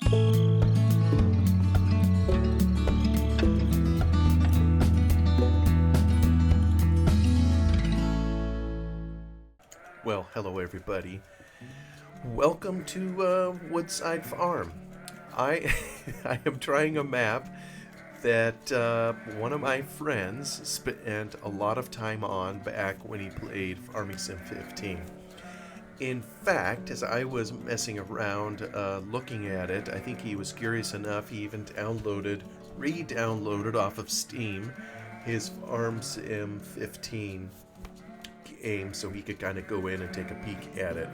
Well, hello everybody. Welcome to Woodside Farm. I I am trying a map that one of my friends spent a lot of time on back when he played Farming Sim 15. In fact, as I was messing around looking at it, I think he was curious enough, he even re-downloaded off of Steam his Farm Sim 15 game so he could kind of go in and take a peek at it.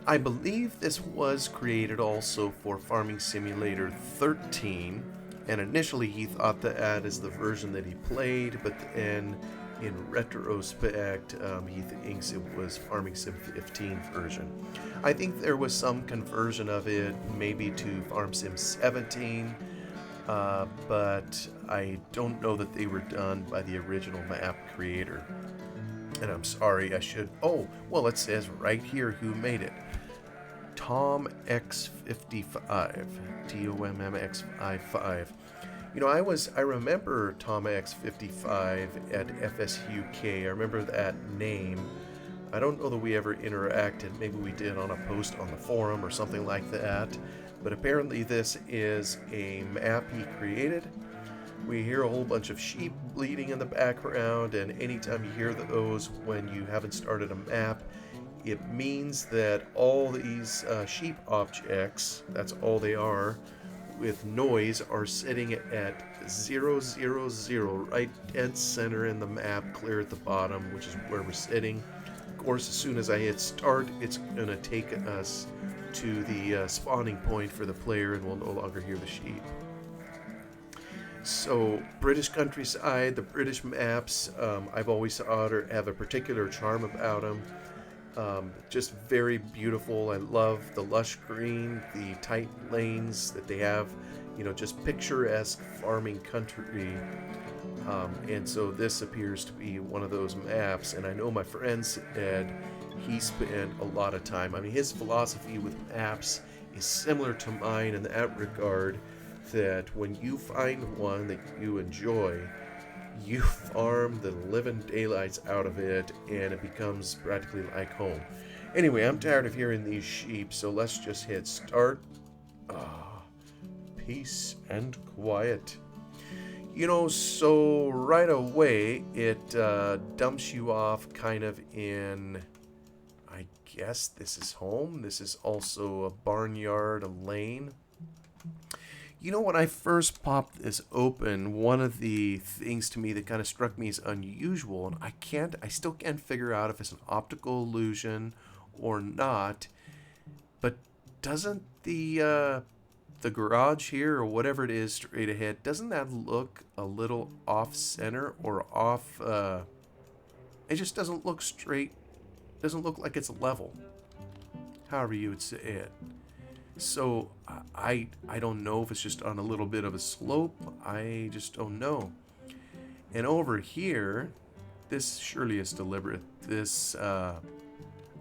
I believe this was created also for Farming Simulator 13, and initially he thought that is the version that he played, but then in retrospect he thinks it was Farming Sim 15 version. I think there was some conversion of it maybe to Farm Sim 17, but I don't know that they were done by the original map creator. And I'm sorry, I should... Oh, well, it says right here who made it. Tom X55. TOMMX55. You know, I remember Tom X55 at FSUK. I remember that name. I don't know that we ever interacted. Maybe we did on a post on the forum or something like that. But apparently this is a map he created. We hear a whole bunch of sheep bleating in the background, and anytime you hear those when you haven't started a map, it means that all these sheep objects, that's all they are, with noise, are sitting at 000, right dead center in the map, clear at the bottom, which is where we're sitting. Of course, as soon as I hit start, it's going to take us to the spawning point for the player, and we'll no longer hear the sheep. So, British countryside, the British maps, I've always thought have a particular charm about them. Just very beautiful. I love the lush green, the tight lanes that they have, you know, just picturesque farming country. And so this appears to be one of those maps, and I know my friend said he spent a lot of time. I mean, his philosophy with maps is similar to mine in that regard, that when you find one that you enjoy, you farm the living daylights out of it, and it becomes practically like home. Anyway, I'm tired of hearing these sheep, so let's just hit start. Peace and quiet. You know, so right away it dumps you off kind of in, I guess this is home. This is also a barnyard, a lane. You know, when I first popped this open, one of the things to me that kind of struck me as unusual, and I still can't figure out if it's an optical illusion or not, but doesn't the garage here, or whatever it is straight ahead, doesn't that look a little off center or off, it just doesn't look straight, doesn't look like it's level, however you would say it. So I don't know if it's just on a little bit of a slope. I just don't know. And over here, this surely is deliberate. This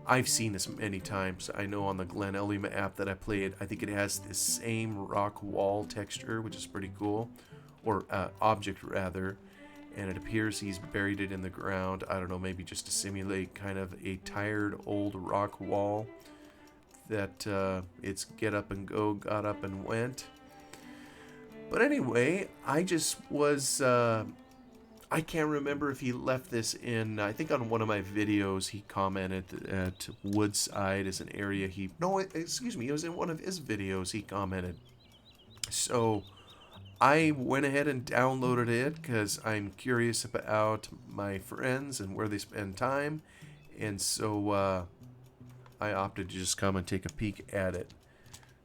I've seen this many times. I know on the Glen Ellie map that I played, I think it has this same rock wall texture, which is pretty cool, or object rather. And it appears he's buried it in the ground. I don't know, maybe just to simulate kind of a tired old rock wall. That it's get up and go, got up and went. But anyway, I just was, I can't remember if he left this in, I think on one of my videos he commented that Woodside is an area it was in one of his videos he commented. So I went ahead and downloaded it because I'm curious about my friends and where they spend time. And so, I opted to just come and take a peek at it.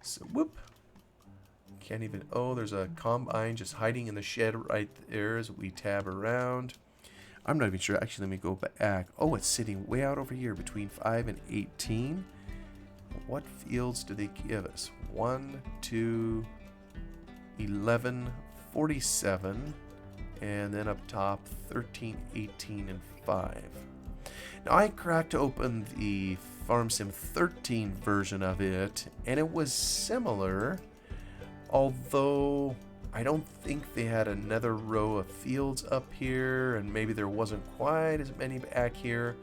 So, whoop. Can't even... Oh, there's a combine just hiding in the shed right there as we tab around. I'm not even sure. Actually, let me go back. Oh, it's sitting way out over here between 5 and 18. What fields do they give us? 1, 2, 11, 47. And then up top, 13, 18, and 5. Now, I cracked open the Farm Sim 13 version of it, and it was similar. Although I don't think they had another row of fields up here, and maybe there wasn't quite as many back here.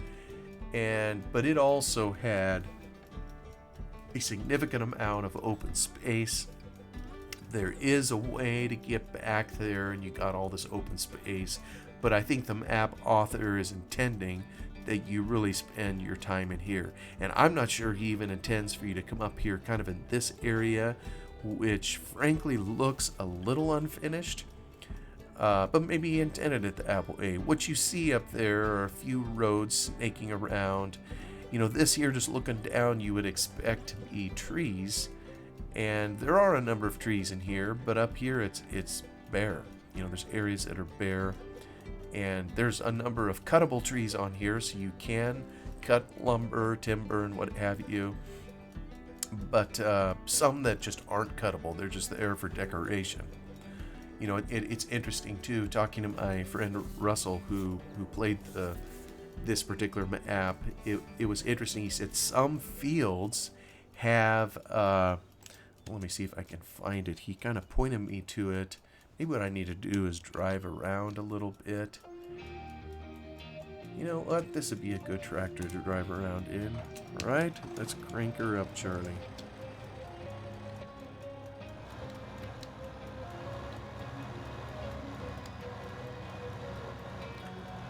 But it also had a significant amount of open space. There is a way to get back there, and you got all this open space. But I think the map author is intending that you really spend your time in here. And I'm not sure he even intends for you to come up here kind of in this area, which frankly looks a little unfinished. But maybe he intended it that way. What you see up there are a few roads snaking around. You know, this here, just looking down, you would expect to be trees. And there are a number of trees in here, but up here it's bare. You know, there's areas that are bare. And there's a number of cuttable trees on here, so you can cut lumber, timber, and what have you. But some that just aren't cuttable, they're just there for decoration. You know, it's interesting too, talking to my friend Russell, who played this particular map. It was interesting. He said some fields have, let me see if I can find it. He kind of pointed me to it. Maybe what I need to do is drive around a little bit. You know what? This would be a good tractor to drive around in. Right? Let's crank her up, Charlie.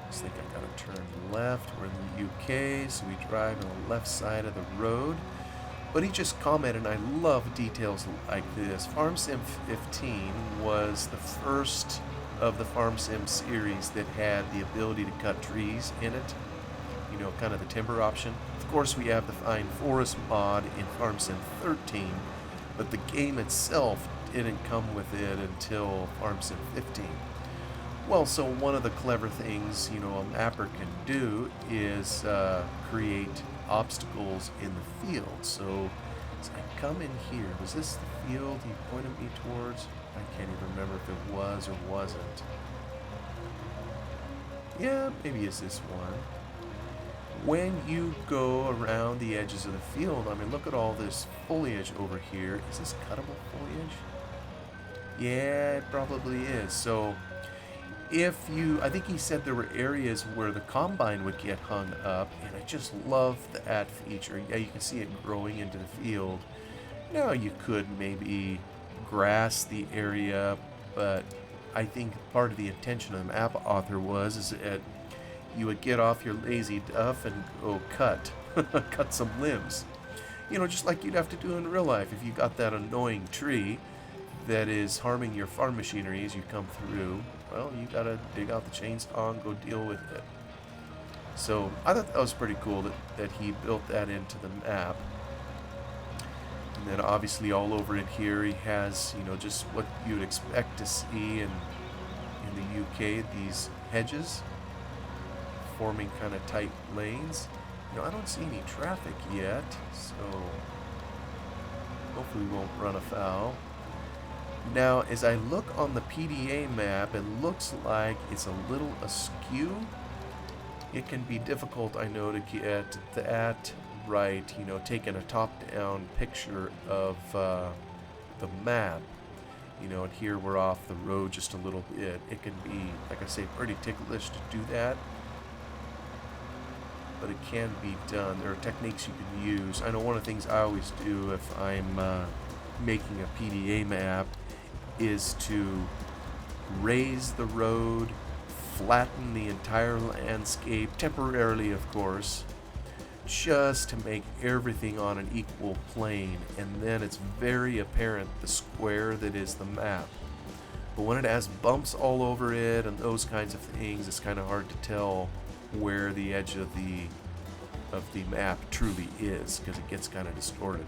I think I gotta turn left. We're in the UK, so we drive on the left side of the road. But he just commented, and I love details like this. Farm Sim 15 was the first of the Farm Sim series that had the ability to cut trees in it. You know, kind of the timber option. Of course, we have the Fine Forest mod in Farm Sim 13, but the game itself didn't come with it until Farm Sim 15. Well, so one of the clever things, you know, a mapper can do is create obstacles in the field. So as I come in here, was this the field he pointed me towards? I can't even remember if it was or wasn't. Yeah, maybe it's this one. When you go around the edges of the field, I mean, look at all this foliage over here. Is this cuttable foliage? Yeah, it probably is. So if you, I think he said there were areas where the combine would get hung up, and I just love that feature. Yeah, you can see it growing into the field. Now you could maybe grass the area, but I think part of the intention of the map author is that you would get off your lazy duff and go cut some limbs. You know, just like you'd have to do in real life if you got that annoying tree that is harming your farm machinery as you come through. Well, you gotta dig out the chainsaw and go deal with it. So I thought that was pretty cool that he built that into the map. And then obviously all over in here he has, you know, just what you'd expect to see in the UK, these hedges forming kind of tight lanes. You know, I don't see any traffic yet, so hopefully we won't run afoul. Now, as I look on the PDA map, it looks like it's a little askew. It can be difficult, I know, to get that right, you know, taking a top-down picture of the map. You know, and here we're off the road just a little bit. It can be, like I say, pretty ticklish to do that. But it can be done. There are techniques you can use. I know one of the things I always do if I'm making a PDA map is to raise the road, flatten the entire landscape, temporarily of course, just to make everything on an equal plane, and then it's very apparent the square that is the map. But when it has bumps all over it and those kinds of things, it's kind of hard to tell where the edge of the map truly is, because it gets kind of distorted.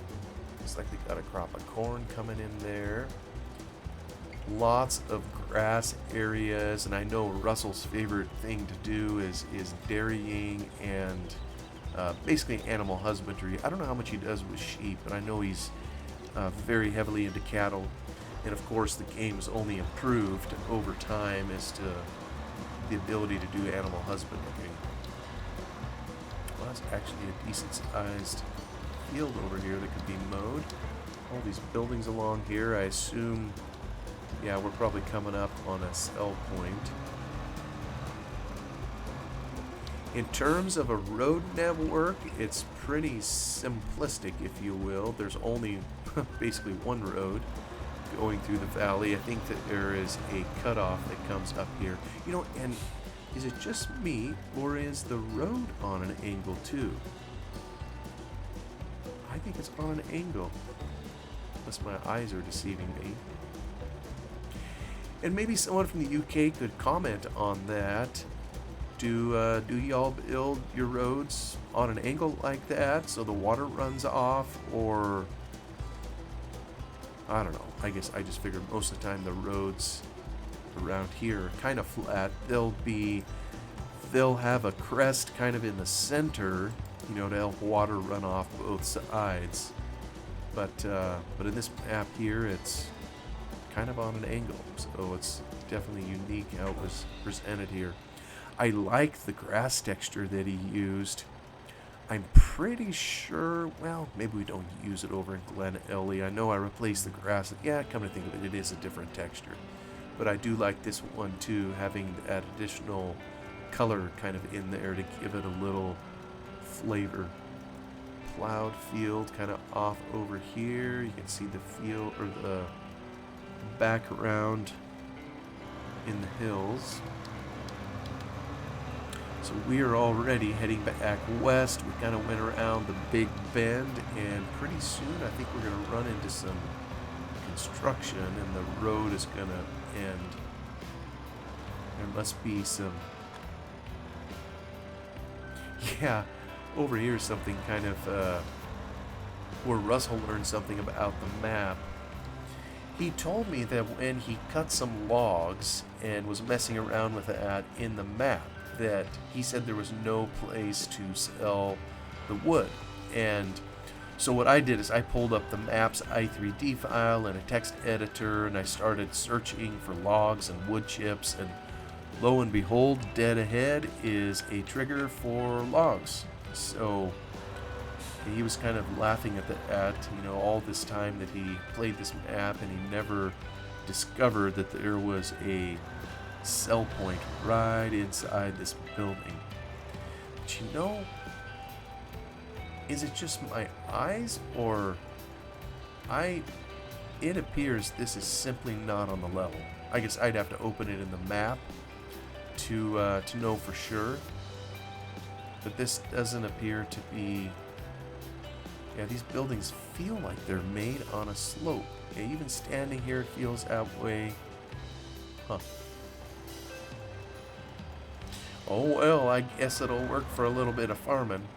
Looks like they got a crop of corn coming in there. Lots of grass areas, and I know Russell's favorite thing to do is dairying and basically animal husbandry. I don't know how much he does with sheep, but I know he's very heavily into cattle. And of course the game's only improved over time as to the ability to do animal husbandry. Well, that's actually a decent sized field over here that could be mowed. All these buildings along here. I assume, yeah, we're probably coming up on a sell point. In terms of a road network, it's pretty simplistic, if you will. There's only basically one road going through the valley. I think that there is a cutoff that comes up here. You know, and is it just me, or is the road on an angle too? I think it's on an angle, unless my eyes are deceiving me. And maybe someone from the UK could comment on that. Do y'all build your roads on an angle like that so the water runs off, or I don't know. I guess I just figured most of the time the roads around here are kind of flat. They'll have a crest kind of in the center, you know, to help water run off both sides. But in this map here, it's kind of on an angle, so it's definitely unique how it was presented here. I like the grass texture that he used. I'm pretty sure, well, maybe we don't use it over in Glen Ellie. I know I replaced the grass. Yeah, come to think of it, it is a different texture. But I do like this one too, having that additional color kind of in there to give it a little flavor. Plowed field kind of off over here. You can see the field, or the background in the hills. So we are already heading back west. We kind of went around the Big Bend, and pretty soon I think we're going to run into some construction, and the road is going to end. There must be some... Yeah, over here is something kind of where Russell learned something about the map. He told me that when he cut some logs and was messing around with that in the map, that he said there was no place to sell the wood. And so what I did is I pulled up the map's i3D file in a text editor, and I started searching for logs and wood chips, and lo and behold, dead ahead is a trigger for logs. So he was kind of laughing at that, you know, all this time that he played this map, and he never discovered that there was a sell point right inside this building. But you know, is it just my eyes, or it appears this is simply not on the level. I guess I'd have to open it in the map to know for sure, but this doesn't appear to be. Yeah, these buildings feel like they're made on a slope. Yeah, even standing here it feels that way. Huh. Oh well, I guess it'll work for a little bit of farming.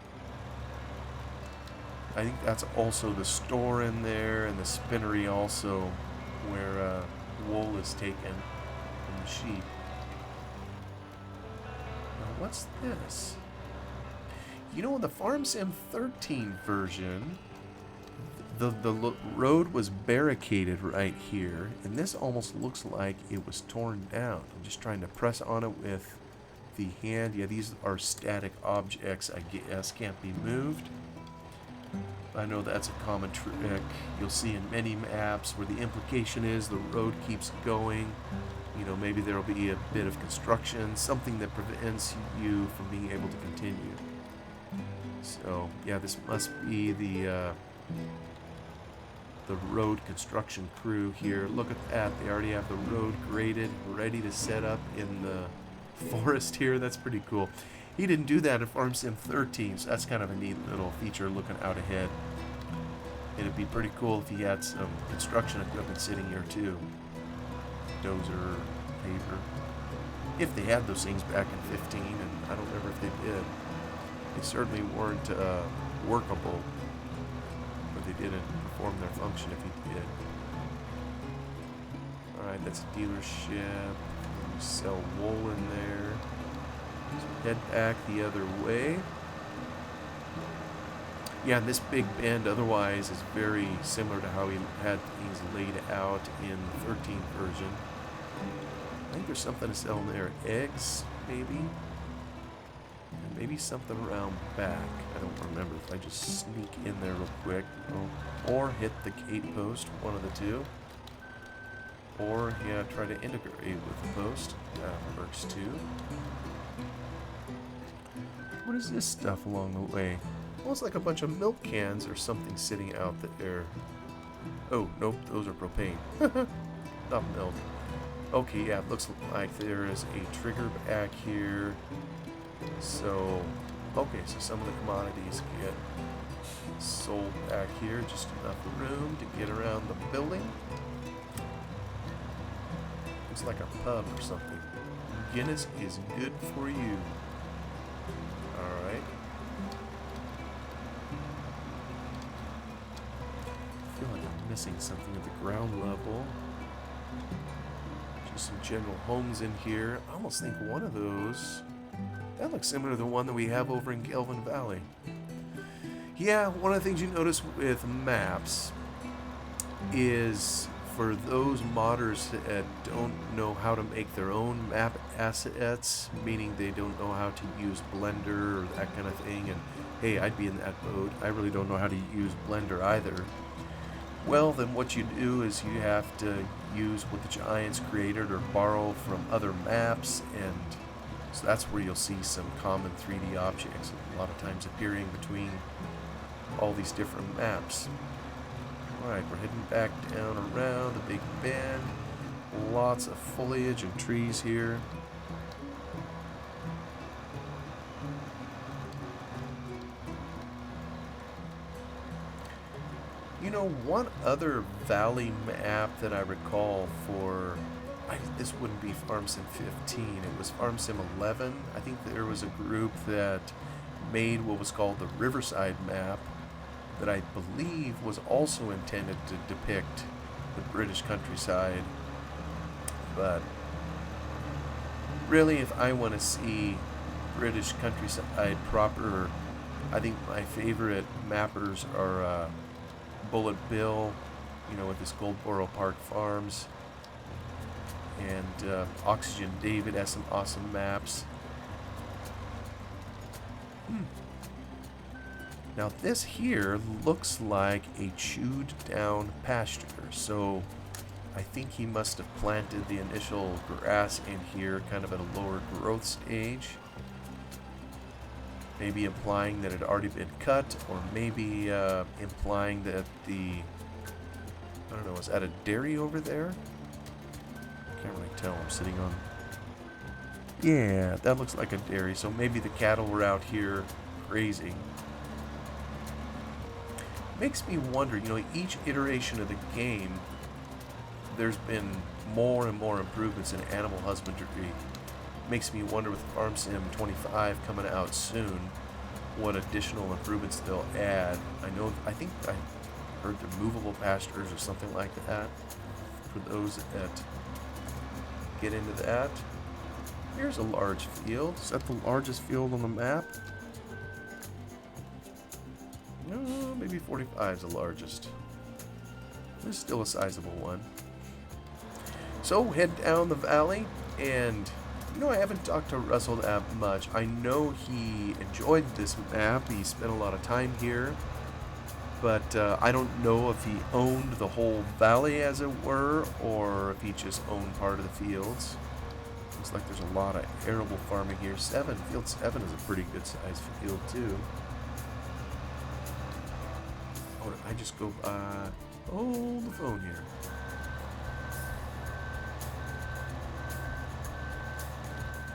I think that's also the store in there, and the spinnery also, where wool is taken from the sheep. Now what's this? You know, in the Farm Sim 13 version, the road was barricaded right here, and this almost looks like it was torn down. I'm just trying to press on it with the hand. Yeah, these are static objects, I guess, can't be moved. I know that's a common trick you'll see in many maps, where the implication is the road keeps going. You know, maybe there'll be a bit of construction, something that prevents you from being able to continue. So, yeah, this must be the road construction crew here. Look at that. They already have the road graded, ready to set up in the forest here. That's pretty cool. He didn't do that in Farm Sim 13, so that's kind of a neat little feature looking out ahead. It'd be pretty cool if he had some construction equipment sitting here too. Dozer, paver. If they had those things back in 15, and I don't remember if they did. They certainly weren't workable, but they didn't perform their function if he did. Alright, that's a dealership. We sell wool in there. So head back the other way. Yeah, and this Big Bend otherwise is very similar to how he had things laid out in the 13th version. I think there's something to sell in there. Eggs, maybe? Maybe something around back. I don't remember if I just sneak in there real quick. Oh, or hit the gate post, one of the two. Or, yeah, try to integrate with the post. That works too. What is this stuff along the way? Almost like a bunch of milk cans or something sitting out there. Oh, nope, those are propane. Not milk. Okay, yeah, it looks like there is a trigger back here. So, okay, so some of the commodities get sold back here. Just enough room to get around the building. Looks like a pub or something. Guinness is good for you. Alright. I feel like I'm missing something at the ground level. Just some general homes in here. I almost think one of those... That looks similar to the one that we have over in Galvin Valley. Yeah, one of the things you notice with maps is for those modders that don't know how to make their own map assets, meaning they don't know how to use Blender or that kind of thing, and hey, I'd be in that boat. I really don't know how to use Blender either. Well, then what you do is you have to use what the Giants created or borrow from other maps, and so that's where you'll see some common 3D objects a lot of times appearing between all these different maps. Alright, we're heading back down around the Big Bend. Lots of foliage and trees here. You know, one other valley map that I recall for... this wouldn't be Farm Sim 15, it was Farm Sim 11. I think there was a group that made what was called the Riverside map that I believe was also intended to depict the British countryside. But really, if I want to see British countryside proper, I think my favorite mappers are Bullet Bill, you know, with his Goldboro Park Farms, and Oxygen David has some awesome maps. Now this here looks like a chewed down pasture, so I think he must have planted the initial grass in here kind of at a lower growth stage. Maybe implying that it had already been cut, or maybe implying that the, I don't know, is that a dairy over there? Can't really tell, I'm sitting on... Yeah, that looks like a dairy, so maybe the cattle were out here grazing. Makes me wonder, you know, each iteration of the game, there's been more and more improvements in animal husbandry. Makes me wonder with Farm Sim 25 coming out soon, what additional improvements they'll add. I think I heard the movable pastures or something like that for those that get into that. Here's a large field. Is that the largest field on the map? No, maybe 45 is the largest. It's still a sizable one. So head down the valley, and you know, I haven't talked to Russell that much. I know he enjoyed this map. He spent a lot of time here, but I don't know if he owned the whole valley, as it were, or if he just owned part of the fields. Looks like there's a lot of arable farming here. Field 7 is a pretty good sized field too. Oh, did I just go by? Oh, the phone here.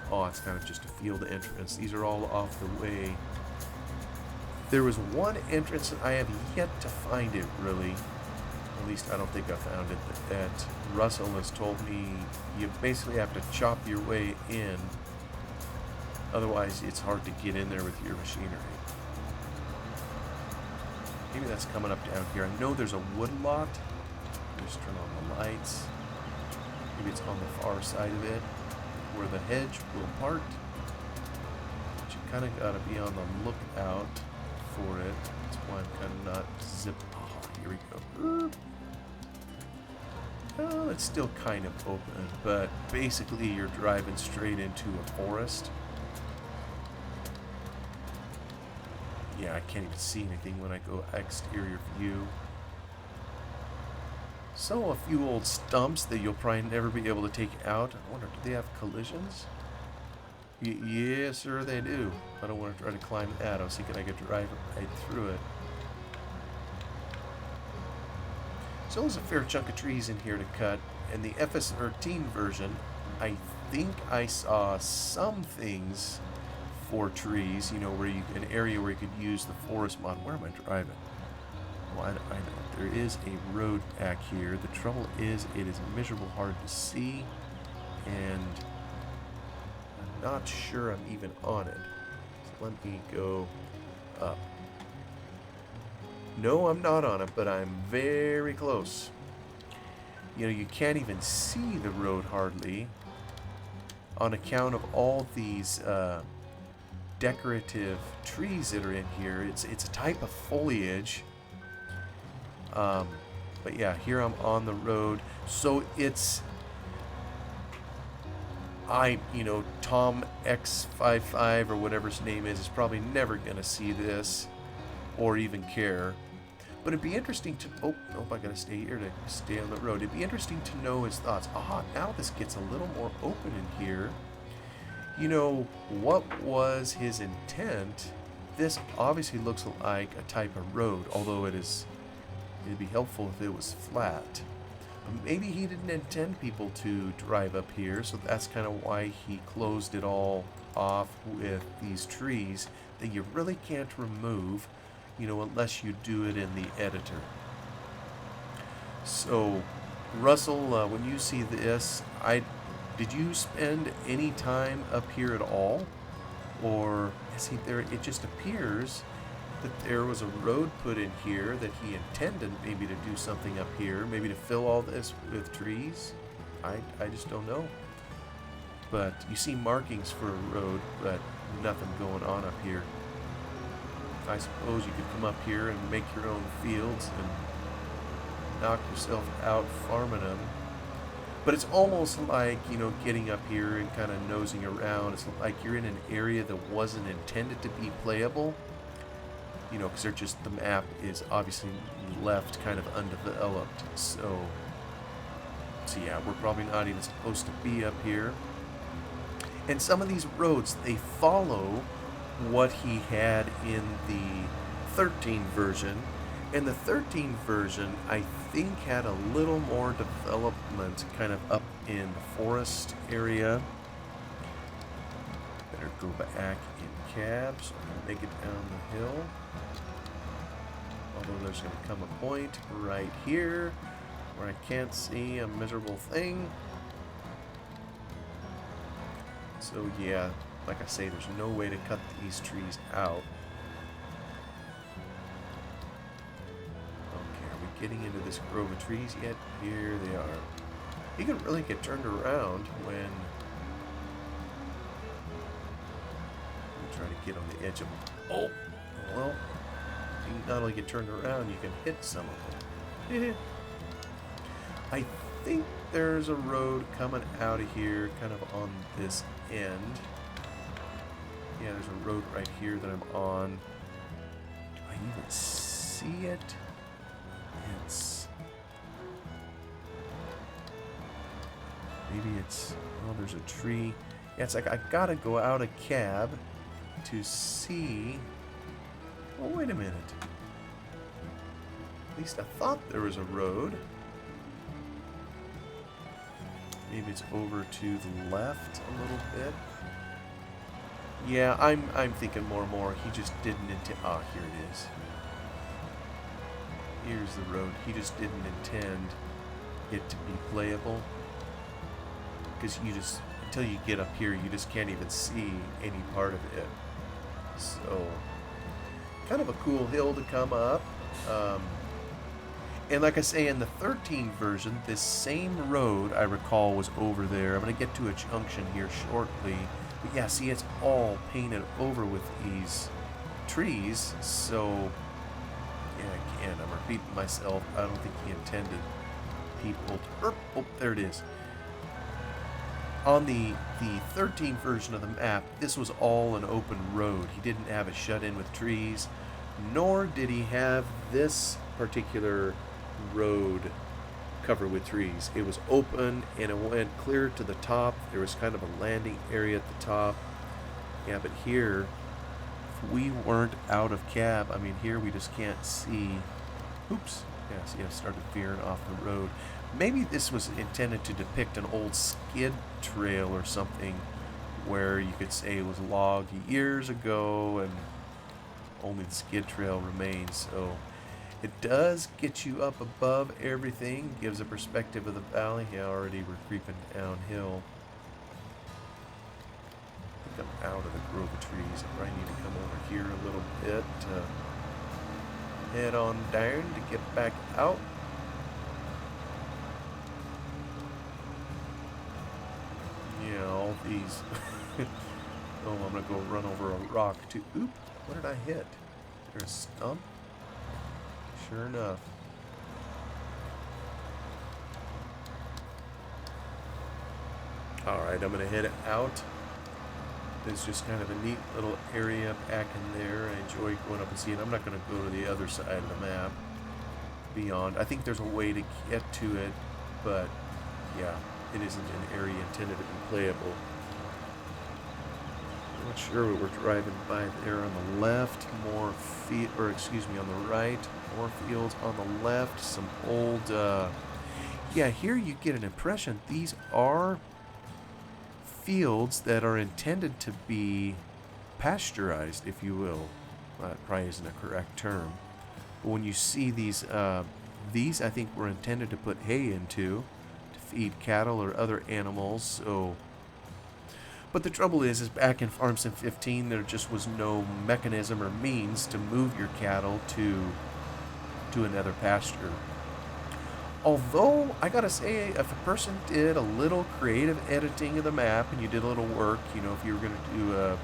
Oh, it's kind of just a field entrance. These are all off the way. There was one entrance that I have yet to find it, really. At least I don't think I found it. That Russell has told me you basically have to chop your way in. Otherwise, it's hard to get in there with your machinery. Maybe that's coming up down here. I know there's a wood lot. Just turn on the lights. Maybe it's on the far side of it, where the hedge will part. But you kind of got to be on the lookout for it. That's why I'm kind of not zipping. Oh, here we go. Well, it's still kind of open, but basically you're driving straight into a forest. I can't even see anything when I go exterior view. So, a few old stumps that you'll probably never be able to take out. I wonder, do they have collisions? Yes, sir, they do. I don't want to try to climb that. I was thinking I could drive right through it. So there's a fair chunk of trees in here to cut. And the FS13 version, I think I saw some things for trees, you know, where you, an area where you could use the forest mod. Where am I driving? Well, I know there is a road back here. The trouble is, it is miserable hard to see, and I'm not sure I'm even on it. So let me go up. No, I'm not on it, but I'm very close. You know, you can't even see the road hardly on account of all these decorative trees that are in here. It's a type of foliage. But yeah, here I'm on the road. So it's, you know, Tom X55 or whatever his name is probably never going to see this or even care. But it'd be interesting to, oh, nope, I gotta stay here to stay on the road. It'd be interesting to know his thoughts. Aha, now this gets a little more open in here. You know, what was his intent? This obviously looks like a type of road, although it'd be helpful if it was flat. Maybe he didn't intend people to drive up here, so that's kind of why he closed it all off with these trees that you really can't remove, you know, unless you do it in the editor. So, Russell, when you see this, did you spend any time up here at all? Or, see, there, it just appears that there was a road put in here that he intended maybe to do something up here, maybe to fill all this with trees. I just don't know. But you see markings for a road, but nothing going on up here. I suppose you could come up here and make your own fields and knock yourself out farming them. But it's almost like, you know, getting up here and kind of nosing around. It's like you're in an area that wasn't intended to be playable. You know, because the map is obviously left kind of undeveloped. So yeah, we're probably not even supposed to be up here. And some of these roads, they follow what he had in the 13 version. And the 13 version, I think, had a little more development kind of up in the forest area. Better go back in cab so I can make it down the hill. Although there's going to come a point right here where I can't see a miserable thing. So yeah, like I say, there's no way to cut these trees out. Okay, are we getting into this grove of trees yet? Here they are. You can really get turned around when you try to get on the edge of them. Oh, well, you not only get turned around, you can hit some of them. I think there's a road coming out of here, kind of on this end. Yeah, there's a road right here that I'm on. Do I even see it? Maybe it's, oh, there's a tree. Yeah, it's like I gotta go out a cab to see. Oh, wait a minute. At least I thought there was a road. Maybe it's over to the left a little bit. Yeah, I'm thinking more and more. He just didn't intend. Ah, here it is. Here's the road. He just didn't intend it to be playable. Because you just, until you get up here, you just can't even see any part of it. So, kind of a cool hill to come up. And like I say, in the 13 version, this same road, I recall, was over there. I'm going to get to a junction here shortly. But yeah, see, it's all painted over with these trees. So, yeah, again, I'm repeating myself. I don't think he intended people to... Oh, there it is. On the 13 version of the map, this was all an open road. He didn't have it shut in with trees. nor did he have this particular road covered with trees. It was open and it went clear to the top. There was kind of a landing area at the top. Yeah, but here, if we weren't out of cab, I mean, here we just can't see. Oops. Yeah, see, I started veering off the road. Maybe this was intended to depict an old skid trail or something where you could say it was logged years ago and only the skid trail remains. So it does get you up above everything, gives a perspective of the valley. Yeah, already we're creeping downhill. I think I'm out of the grove of trees. I probably need to come over here a little bit to head on down to get back out. Yeah, all these. Oh, I'm gonna go run over a rock too. Oop, what did I hit? Is there a stump? Sure enough. Alright, I'm gonna head out. It's just kind of a neat little area back in there. I enjoy going up and seeing. I'm not gonna go to the other side of the map. Beyond. I think there's a way to get to it, but yeah, it isn't an area intended to be playable. I'm not sure what we're driving by there on the left. More or excuse me, on the right. More fields on the left. Some old, yeah, here you get an impression. These are fields that are intended to be pasteurized, if you will. Probably isn't a correct term. But when you see these I think were intended to put hay into, to feed cattle or other animals. So, but the trouble is back in Farm Sim 15, there just was no mechanism or means to move your cattle to another pasture. Although, I gotta say, if a person did a little creative editing of the map and you did a little work, you know, if you were gonna do a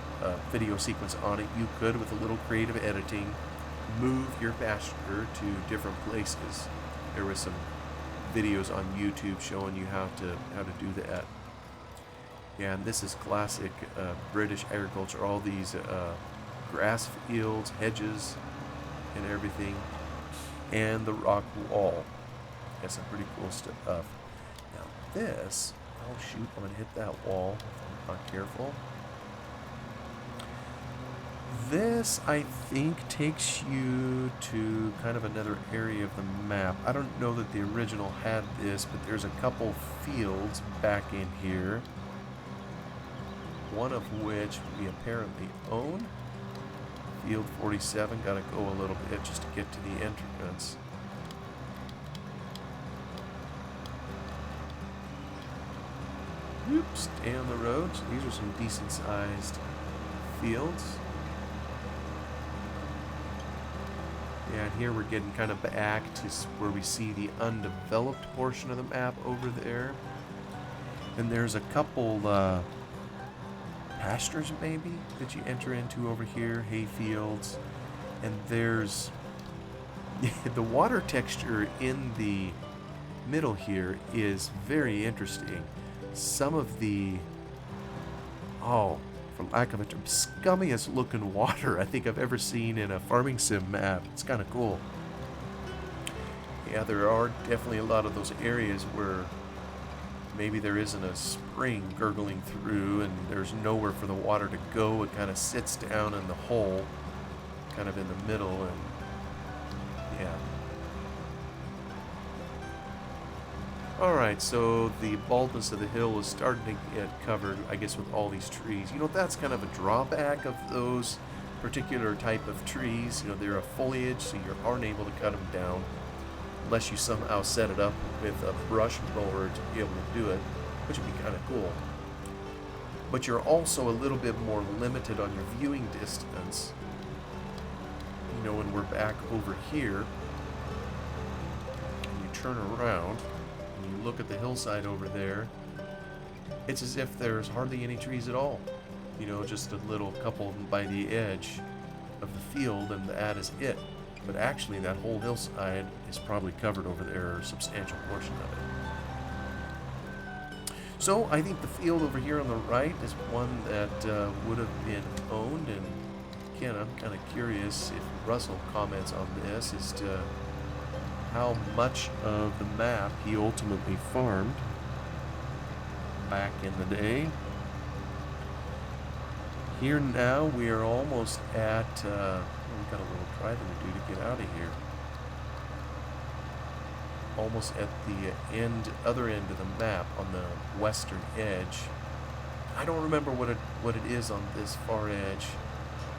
video sequence on it, you could, with a little creative editing, move your pasture to different places. There was some videos on YouTube showing you how to do that. Yeah, and this is classic British agriculture. All these grass fields, hedges, and everything, and the rock wall. That's some pretty cool stuff. Now this, oh shoot, I'm gonna hit that wall if I'm not careful. This, I think, takes you to kind of another area of the map. I don't know that the original had this, but there's a couple fields back in here. One of which we apparently own. Field 47, gotta go a little bit just to get to the entrance. Oops, stay on the road. So these are some decent sized fields. Yeah, and here we're getting kind of back to where we see the undeveloped portion of the map over there. And there's a couple pastures maybe that you enter into over here, hay fields. And there's the water texture in the middle here is very interesting. Some of the, for lack of a term, scummiest looking water I think I've ever seen in a farming sim map. It's kind of cool. Yeah, there are definitely a lot of those areas where maybe there isn't a spring gurgling through and there's nowhere for the water to go. It kind of sits down in the hole, kind of in the middle, and yeah. Alright, so the baldness of the hill is starting to get covered, I guess, with all these trees. You know, that's kind of a drawback of those particular type of trees. You know, they're a foliage, so you aren't able to cut them down unless you somehow set it up with a brush mower to be able to do it, which would be kind of cool. But you're also a little bit more limited on your viewing distance. You know, when we're back over here, and you turn around, you look at the hillside over there, it's as if there's hardly any trees at all. You know, just a little couple by the edge of the field, and that is it. But actually, that whole hillside is probably covered over there, or a substantial portion of it. So, I think the field over here on the right is one that would have been owned and again, I'm kind of curious if Russell comments on this as to how much of the map he ultimately farmed back in the day. Here now, we are almost at, we've got a little driving to do to get out of here. Almost at the other end of the map, on the western edge. I don't remember what it is on this far edge.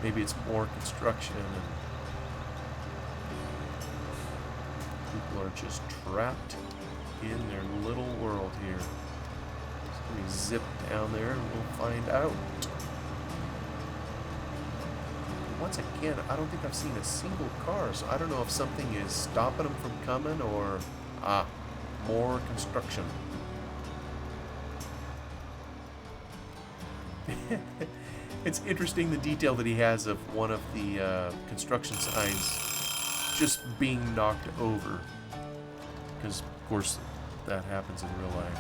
Maybe it's more construction and people are just trapped in their little world here. So let me zip down there and we'll find out. Once again, I don't think I've seen a single car, so I don't know if something is stopping them from coming or more construction. It's interesting the detail that he has of one of the construction signs just being knocked over, because of course that happens in real life.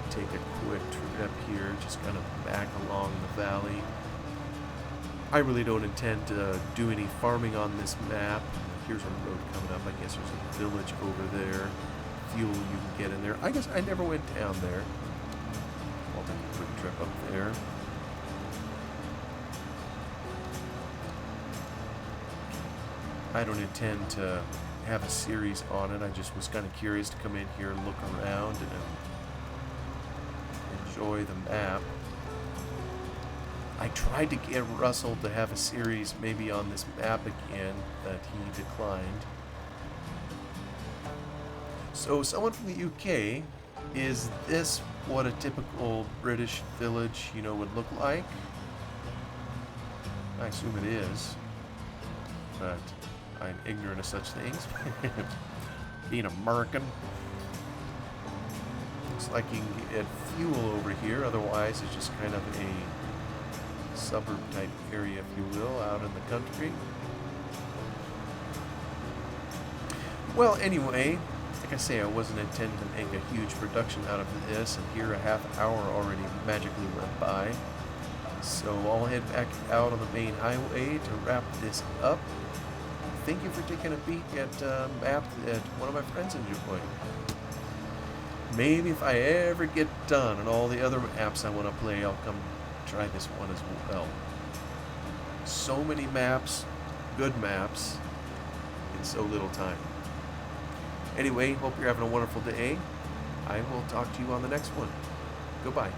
Take a quick trip here, just kind of back along the valley. I really don't intend to do any farming on this map. Here's a road coming up. I guess there's a village over there. Fuel you can get in there. I guess I never went down there. I'll take a quick trip up there. I don't intend to have a series on it. I just was kind of curious to come in here and look around and enjoy the map. I tried to get Russell to have a series maybe on this map again, but he declined. So someone from the UK, is this what a typical British village, would look like? I assume it is, but I'm ignorant of such things. Being American. Looks like you can get fuel over here, otherwise it's just kind of a suburb type area, if you will, out in the country. Well, anyway, like I say, I wasn't intending to make a huge production out of this, and here a half hour already magically went by. So I'll head back out on the main highway to wrap this up. Thank you for taking a peek at a map that one of my friends enjoyed. Maybe if I ever get done on all the other apps I want to play, I'll come try this one as well. So many maps, good maps, in so little time. Anyway, hope you're having a wonderful day. I will talk to you on the next one. Goodbye.